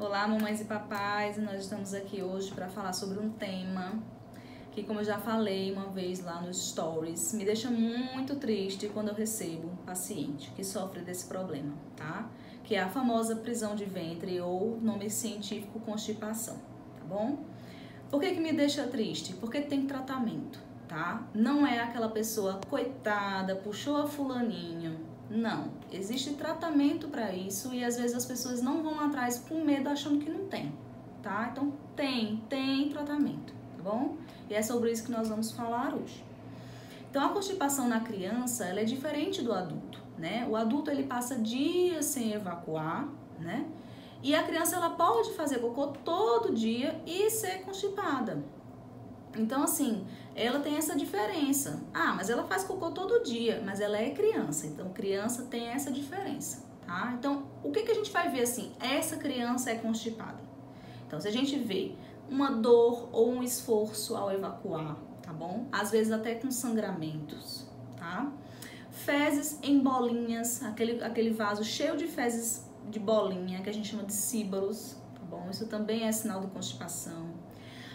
Olá, mamães e papais, e nós estamos aqui hoje para falar sobre um tema que, como eu já falei uma vez lá nos stories, me deixa muito triste quando eu recebo um paciente que sofre desse problema, tá? Que é a famosa prisão de ventre ou nome científico constipação, tá bom? Por que me deixa triste? Porque tem tratamento, tá? Não é aquela pessoa coitada, puxou a fulaninho. Não, existe tratamento para isso e às vezes as pessoas não vão atrás com medo achando que não tem, tá? Então tem tratamento, tá bom? E é sobre isso que nós vamos falar hoje. Então a constipação na criança, ela é diferente do adulto, né? O adulto ele passa dias sem evacuar, né? E a criança ela pode fazer cocô todo dia e ser constipada. Então, assim, ela tem essa diferença. Ah, mas ela faz cocô todo dia, mas ela é criança. Então, criança tem essa diferença, tá? Então, o que a gente vai ver assim? Essa criança é constipada. Então, se a gente vê uma dor ou um esforço ao evacuar, tá bom? Às vezes até com sangramentos, tá? Fezes em bolinhas, aquele vaso cheio de fezes de bolinha, que a gente chama de síbaros, tá bom? Isso também é sinal de constipação.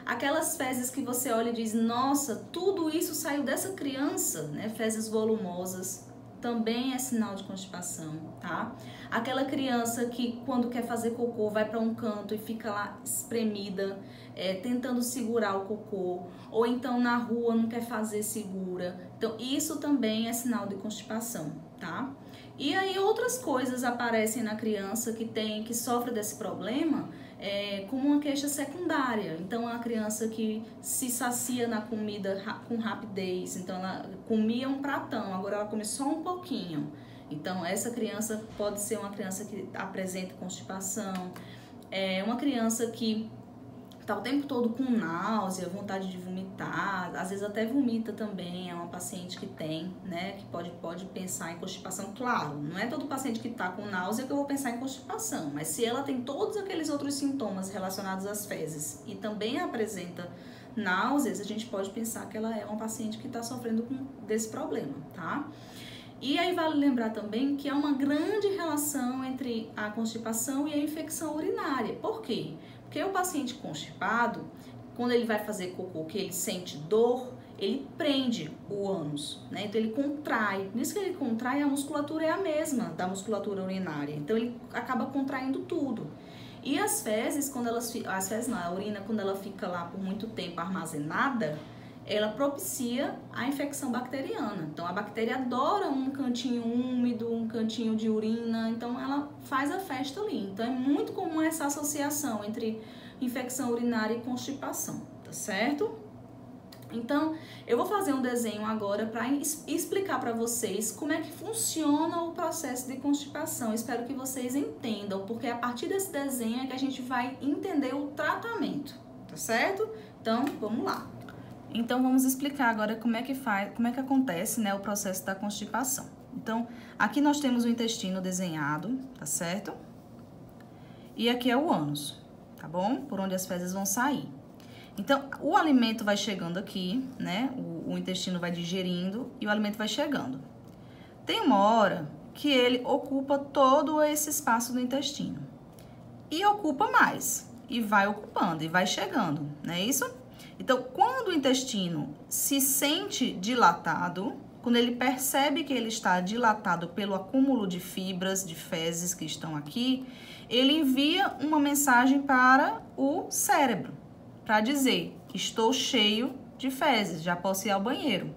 Aquelas fezes que você olha e diz, nossa, tudo isso saiu dessa criança, né? Fezes volumosas, também é sinal de constipação, tá? Aquela criança que quando quer fazer cocô vai para um canto e fica lá espremida, tentando segurar o cocô, ou então na rua não quer fazer, segura. Então isso também é sinal de constipação, tá? E aí outras coisas aparecem na criança que sofre desse problema, como uma queixa secundária. Então, é uma criança que se sacia na comida com rapidez. Então, ela comia um pratão, agora ela come só um pouquinho. Então, essa criança pode ser uma criança que apresenta constipação. Uma criança que tá o tempo todo com náusea, vontade de vomitar, às vezes até vomita também, é uma paciente que tem, né, que pode pensar em constipação. Claro, não é todo paciente que tá com náusea que eu vou pensar em constipação, mas se ela tem todos aqueles outros sintomas relacionados às fezes e também apresenta náuseas, a gente pode pensar que ela é uma paciente que tá sofrendo desse problema, tá? E aí vale lembrar também que há uma grande relação entre a constipação e a infecção urinária. Por quê? Porque o paciente constipado, quando ele vai fazer cocô, que ele sente dor, ele prende o ânus, né? Então ele contrai. Nisso que ele contrai, a musculatura é a mesma da musculatura urinária. Então ele acaba contraindo tudo. E as fezes, a urina, quando ela fica lá por muito tempo armazenada, ela propicia a infecção bacteriana. Então, a bactéria adora um cantinho úmido, um cantinho de urina, então ela faz a festa ali. Então, é muito comum essa associação entre infecção urinária e constipação, tá certo? Então, eu vou fazer um desenho agora para explicar para vocês como é que funciona o processo de constipação. Espero que vocês entendam, porque a partir desse desenho é que a gente vai entender o tratamento, tá certo? Então, vamos lá. Então, vamos explicar agora como é que acontece, né, o processo da constipação. Então, aqui nós temos o intestino desenhado, tá certo? E aqui é o ânus, tá bom? Por onde as fezes vão sair. Então, o alimento vai chegando aqui, né? O intestino vai digerindo e o alimento vai chegando. Tem uma hora que ele ocupa todo esse espaço do intestino. E ocupa mais. E vai ocupando, e vai chegando, não é isso? Então, quando o intestino se sente dilatado, quando ele percebe que ele está dilatado pelo acúmulo de fibras, de fezes que estão aqui, ele envia uma mensagem para o cérebro, para dizer, estou cheio de fezes, já posso ir ao banheiro.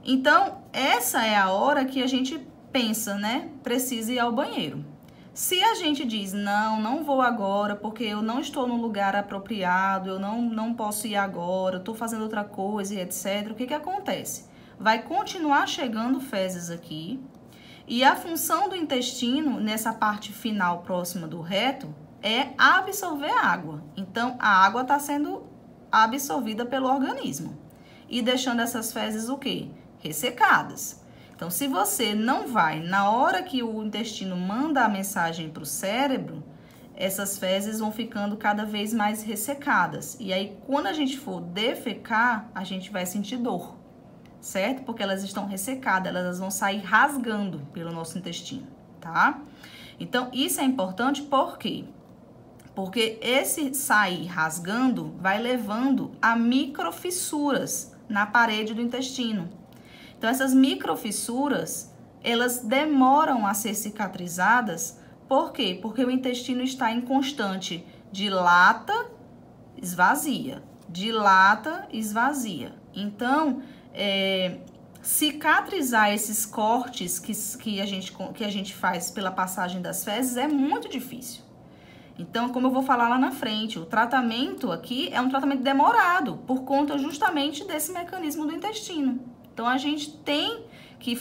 Então, essa é a hora que a gente pensa, né? Precisa ir ao banheiro. Se a gente diz, não vou agora porque eu não estou no lugar apropriado, eu não posso ir agora, eu estou fazendo outra coisa e etc., o que acontece? Vai continuar chegando fezes aqui e a função do intestino, nessa parte final próxima do reto, é absorver água. Então, a água está sendo absorvida pelo organismo e deixando essas fezes o quê? Ressecadas. Então, se você não vai na hora que o intestino manda a mensagem para o cérebro, essas fezes vão ficando cada vez mais ressecadas. E aí, quando a gente for defecar, a gente vai sentir dor, certo? Porque elas estão ressecadas, elas vão sair rasgando pelo nosso intestino, tá? Então, isso é importante porque Porque esse sair rasgando vai levando a microfissuras na parede do intestino. Então, essas microfissuras, elas demoram a ser cicatrizadas. Por quê? Porque o intestino está em constante dilata, esvazia, dilata, esvazia. Então, cicatrizar esses cortes que a gente faz pela passagem das fezes é muito difícil. Então, como eu vou falar lá na frente, o tratamento aqui é um tratamento demorado, por conta justamente desse mecanismo do intestino. Então, a gente tem que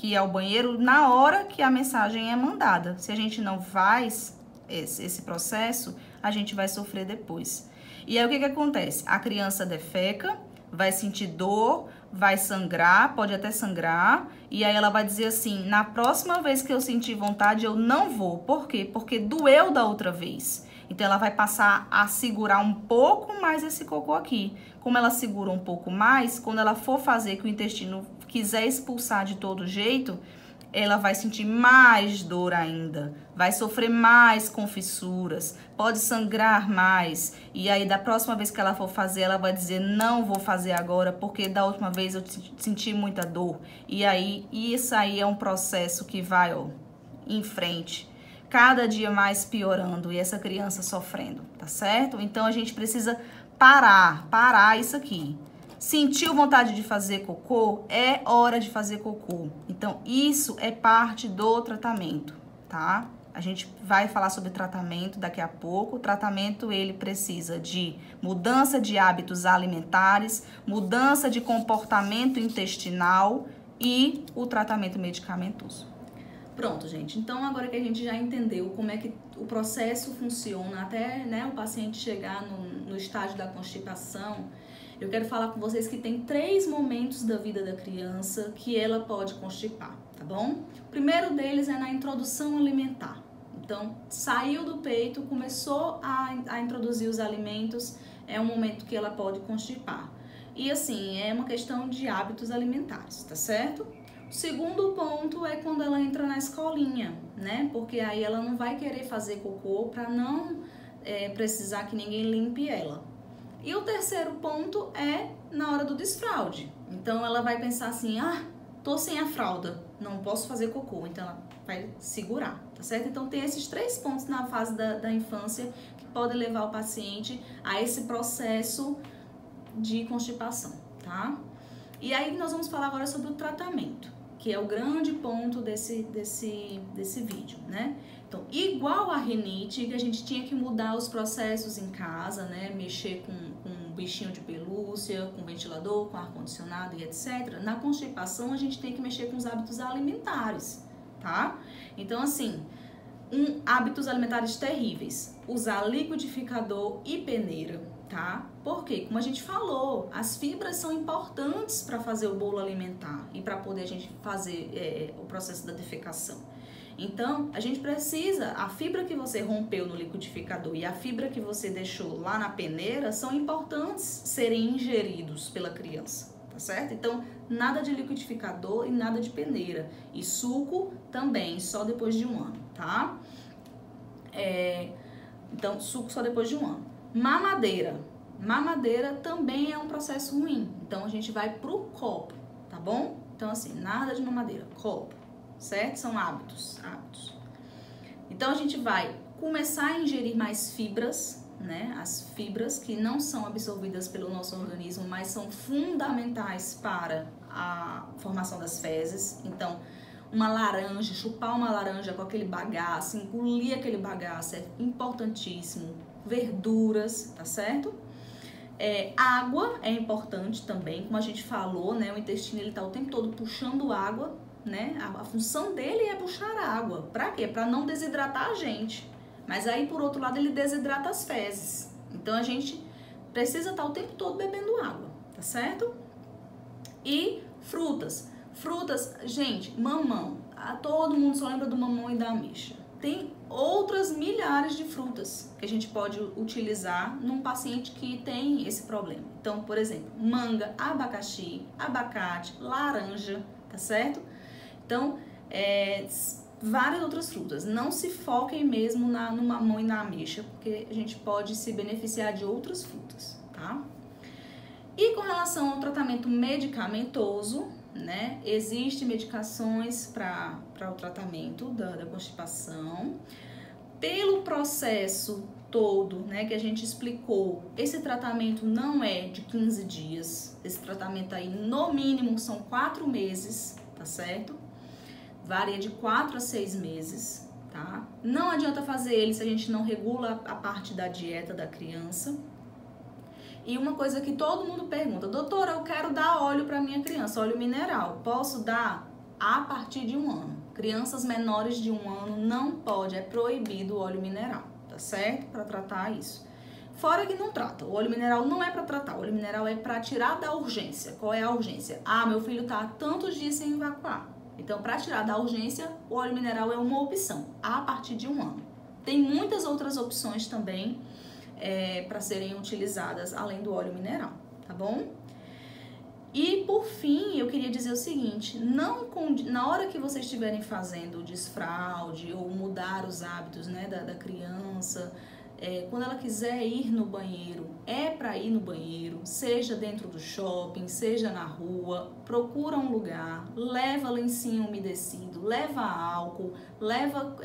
ir ao banheiro na hora que a mensagem é mandada. Se a gente não faz esse processo, a gente vai sofrer depois. E aí, o que acontece? A criança defeca, vai sentir dor, vai sangrar, pode até sangrar, e aí ela vai dizer assim, na próxima vez que eu sentir vontade, eu não vou. Por quê? Porque doeu da outra vez. Então, ela vai passar a segurar um pouco mais esse cocô aqui. Como ela segura um pouco mais, quando ela for fazer que o intestino quiser expulsar de todo jeito, ela vai sentir mais dor ainda, vai sofrer mais com fissuras, pode sangrar mais. E aí, da próxima vez que ela for fazer, ela vai dizer, não vou fazer agora, porque da última vez eu senti muita dor. E aí, isso aí é um processo que vai, ó, em frente, cada dia mais piorando e essa criança sofrendo, tá certo? Então, a gente precisa parar isso aqui. Sentiu vontade de fazer cocô? É hora de fazer cocô. Então, isso é parte do tratamento, tá? A gente vai falar sobre tratamento daqui a pouco. O tratamento, ele precisa de mudança de hábitos alimentares, mudança de comportamento intestinal e o tratamento medicamentoso. Pronto, gente. Então, agora que a gente já entendeu como é que o processo funciona até, né, o paciente chegar no estágio da constipação, eu quero falar com vocês que tem 3 momentos da vida da criança que ela pode constipar, tá bom? O primeiro deles é na introdução alimentar. Então, saiu do peito, começou a introduzir os alimentos, é um momento que ela pode constipar. E assim, é uma questão de hábitos alimentares, tá certo? O segundo ponto é quando ela entra na escolinha, né? Porque aí ela não vai querer fazer cocô para não precisar que ninguém limpe ela. E o terceiro ponto é na hora do desfraude. Então, ela vai pensar assim, tô sem a fralda, não posso fazer cocô. Então, ela vai segurar, tá certo? Então, tem esses 3 pontos na fase da infância que podem levar o paciente a esse processo de constipação, tá? E aí, nós vamos falar agora sobre o tratamento, que é o grande ponto desse vídeo, né? Então, igual a rinite, que a gente tinha que mudar os processos em casa, né? Mexer com um bichinho de pelúcia, com ventilador, com ar-condicionado e etc. Na constipação, a gente tem que mexer com os hábitos alimentares, tá? Então, assim, hábitos alimentares terríveis. Usar liquidificador e peneira, tá? Porque, como a gente falou, as fibras são importantes para fazer o bolo alimentar e para poder a gente fazer o processo da defecação. Então, a gente precisa, a fibra que você rompeu no liquidificador e a fibra que você deixou lá na peneira são importantes serem ingeridos pela criança, tá certo? Então, nada de liquidificador e nada de peneira. E suco também, só depois de 1 ano, tá? Então, suco só depois de 1 ano. Mamadeira. Mamadeira também é um processo ruim. Então, a gente vai pro copo, tá bom? Então, assim, nada de mamadeira, copo. Certo? São hábitos. Então, a gente vai começar a ingerir mais fibras, né? As fibras que não são absorvidas pelo nosso organismo, mas são fundamentais para a formação das fezes. Então, uma laranja, chupar uma laranja com aquele bagaço, engolir aquele bagaço é importantíssimo. Verduras, tá certo? Água é importante também, como a gente falou, né? O intestino, ele tá o tempo todo puxando água, né? A função dele é puxar água. Pra quê? Pra não desidratar a gente. Mas aí, por outro lado, ele desidrata as fezes. Então, a gente precisa estar o tempo todo bebendo água, tá certo? E frutas. Frutas, gente, mamão. Todo mundo só lembra do mamão e da ameixa. Tem outras milhares de frutas que a gente pode utilizar num paciente que tem esse problema. Então, por exemplo, manga, abacaxi, abacate, laranja, tá certo? Então, várias outras frutas. Não se foquem mesmo no mamão e na ameixa, porque a gente pode se beneficiar de outras frutas, tá? E com relação ao tratamento medicamentoso, né? Existem medicações para o tratamento da constipação. Pelo processo todo, né, que a gente explicou, esse tratamento não é de 15 dias. Esse tratamento aí, no mínimo, são 4 meses, tá certo? Varia de 4 a 6 meses, tá? Não adianta fazer ele se a gente não regula a parte da dieta da criança. E uma coisa que todo mundo pergunta, doutora, eu quero dar óleo para minha criança, óleo mineral. Posso dar a partir de 1 ano. Crianças menores de 1 ano não pode, é proibido o óleo mineral, tá certo? Para tratar isso. Fora que não trata, o óleo mineral não é para tratar, o óleo mineral é para tirar da urgência. Qual é a urgência? Ah, meu filho tá há tantos dias sem evacuar. Então, para tirar da urgência, o óleo mineral é uma opção, a partir de 1 ano. Tem muitas outras opções também para serem utilizadas além do óleo mineral, tá bom? E por fim, eu queria dizer o seguinte, na hora que vocês estiverem fazendo desfraude ou mudar os hábitos, né, da criança, quando ela quiser ir no banheiro, é para ir no banheiro, seja dentro do shopping, seja na rua, procura um lugar, leva lencinho umedecido, leva álcool, leva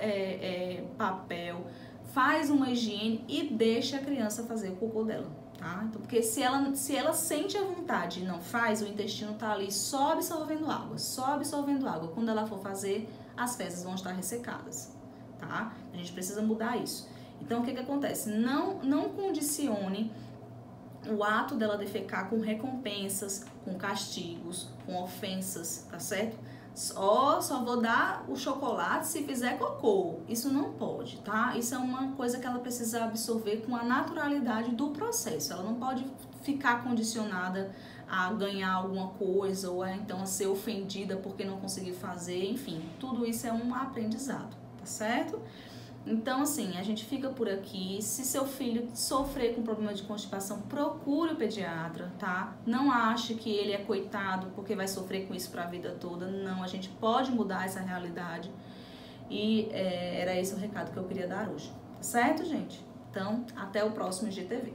papel, faz uma higiene e deixa a criança fazer o cocô dela, tá? Então, porque se ela sente a vontade e não faz, o intestino tá ali só absorvendo água. Quando ela for fazer, as fezes vão estar ressecadas, tá? A gente precisa mudar isso. Então, o que acontece? Não condicione o ato dela defecar com recompensas, com castigos, com ofensas, tá certo? Só vou dar o chocolate se fizer cocô. Isso não pode, tá? Isso é uma coisa que ela precisa absorver com a naturalidade do processo. Ela não pode ficar condicionada a ganhar alguma coisa ou então a ser ofendida porque não conseguiu fazer. Enfim, tudo isso é um aprendizado, tá certo? Então, assim, a gente fica por aqui. Se seu filho sofrer com problema de constipação, procure o pediatra, tá? Não ache que ele é coitado porque vai sofrer com isso pra vida toda. Não, a gente pode mudar essa realidade. E era esse o recado que eu queria dar hoje. Tá certo, gente? Então, até o próximo IGTV.